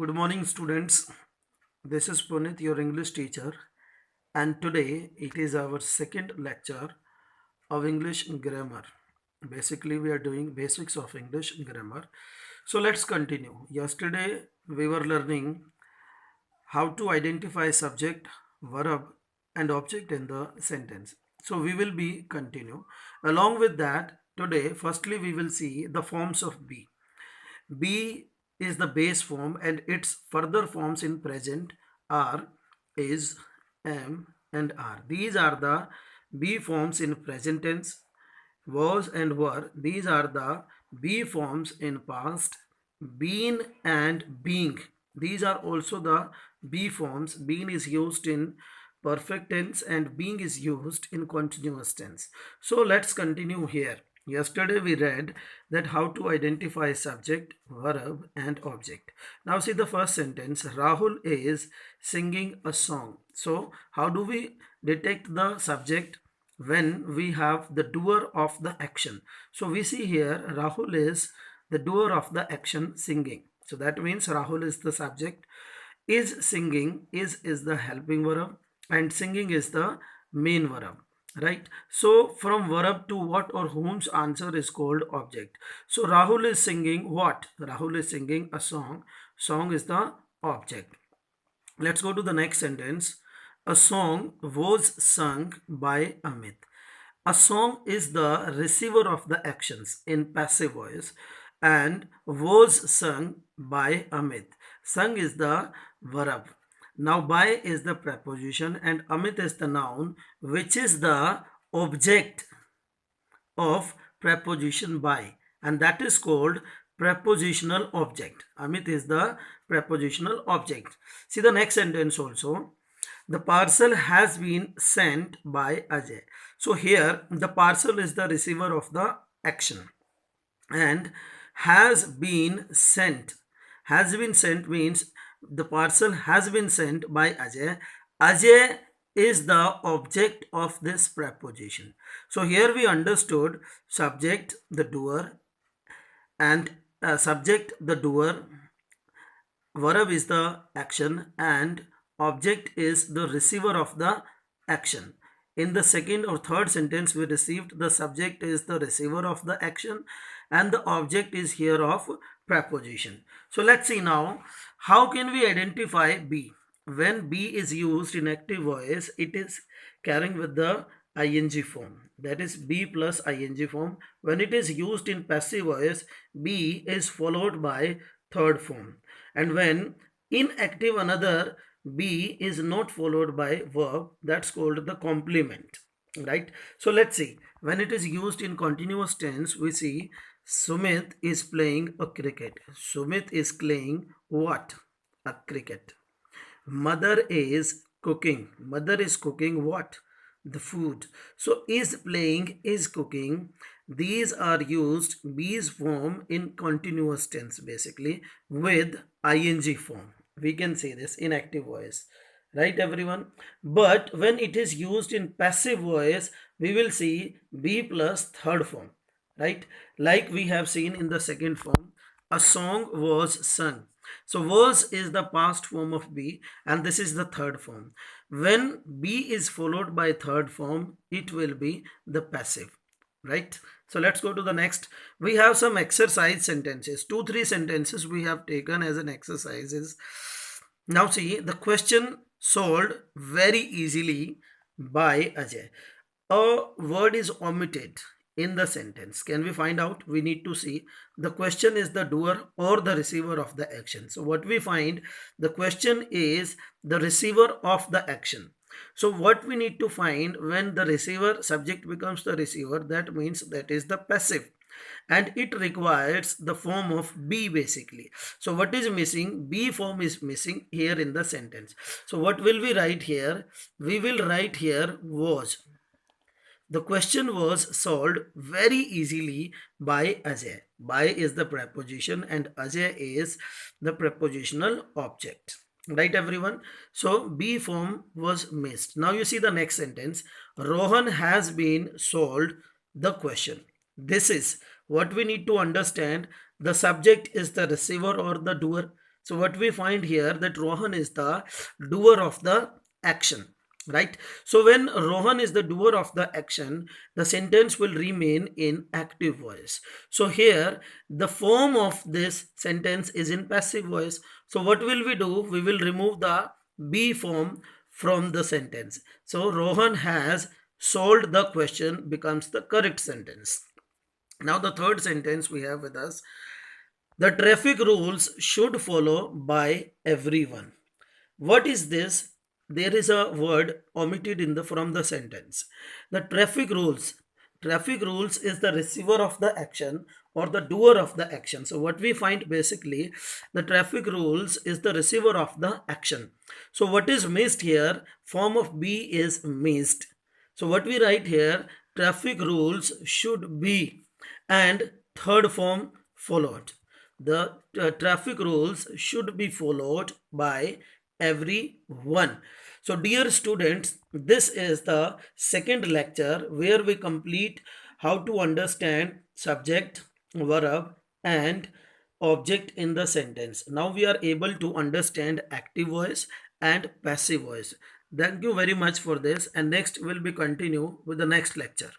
Good morning, students. This is Punit, your English teacher, and today it is our second lecture of English grammar. Basically, we are doing basics of English grammar. So let's continue. Yesterday, we were learning how to identify subject, verb, and object in the sentence. So we will be continue. Along with that, today, firstly, we will see the forms of be. Be is the base form and its further forms in present are, is, am, and are. These are the be forms in present tense. Was and were. These are the be forms in past. Been and being. These are also the be forms. Been is used in perfect tense and being is used in continuous tense. So let's continue here. Yesterday we read that how to identify subject, verb and object. Now see the first sentence. Rahul is singing a song. So how do we detect the subject? When we have the doer of the action. So we see here Rahul is the doer of the action singing. So that means Rahul is the subject. Is singing, is the helping verb and singing is the main verb. Right. So from verb to what or whom's answer is called object. So Rahul is singing what? Rahul is singing a song. Song is the object. Let's go to the next sentence. A song was sung by Amit. A song is the receiver of the actions in passive voice and was sung by Amit. Sung is the verb. Now by is the preposition and Amit is the noun which is the object of preposition by, and that is called prepositional object. Amit is the prepositional object. See the next sentence also. The parcel has been sent by Ajay. So here the parcel is the receiver of the action and has been sent. Has been sent means the parcel has been sent by Ajay. Ajay is the object of this preposition. So here we understood subject, the doer, and subject, the doer, verb is the action, and object is the receiver of the action. In the second or third sentence, we received the subject is the receiver of the action and the object is here of preposition. So let's see now how can we identify be. When be is used in active voice, it is carrying with the ing form, that is be plus ing form. When it is used in passive voice, be is followed by third form, and when inactive another be is not followed by verb, that's called the complement, right? So let's see, when it is used in continuous tense, we see Sumit is playing a cricket. Sumit is playing what? A cricket. Mother is cooking. Mother is cooking what? The food. So is playing, is cooking. These are used be's form in continuous tense basically with ing form. We can say this in active voice. Right everyone? But when it is used in passive voice, we will see be plus third form. Right? Like we have seen in the second form, a song was sung. So was is the past form of be and this is the third form. When be is followed by third form, it will be the passive, right? So let's go to the next. We have some exercise sentences. 2-3 sentences we have taken as an exercises. Now see the question solved very easily by Ajay. A word is omitted in the sentence. Can we find out? We need to see the question is the doer or the receiver of the action. So what we find, the question is the receiver of the action. So what we need to find, when the receiver subject becomes the receiver, that means that is the passive and it requires the form of be basically. So what is missing? Be form is missing here in the sentence. So what will we write here? We will write here was. The question was solved very easily by Ajay. By is the preposition and Ajay is the prepositional object. Right everyone? So be form was missed. Now you see the next sentence. Rohan has been solved the question. This is what we need to understand. The subject is the receiver or the doer. So what we find here that Rohan is the doer of the action, right? So when Rohan is the doer of the action, the sentence will remain in active voice. So here the form of this sentence is in passive voice. So what will we do? We will remove the be form from the sentence. So Rohan has solved the question becomes the correct sentence. Now the third sentence we have with us, the traffic rules should follow by everyone. What is this? There is a word omitted in the from the sentence. The traffic rules. Traffic rules is the receiver of the action or the doer of the action. So what we find basically, the traffic rules is the receiver of the action. So what is missed here? Form of be is missed. So what we write here, traffic rules should be, and third form followed. The traffic rules should be followed by everyone. So dear students, this is the second lecture where we complete how to understand subject, verb and object in the sentence. Now we are able to understand active voice and passive voice. Thank you very much for this, and next will be continue with the next lecture.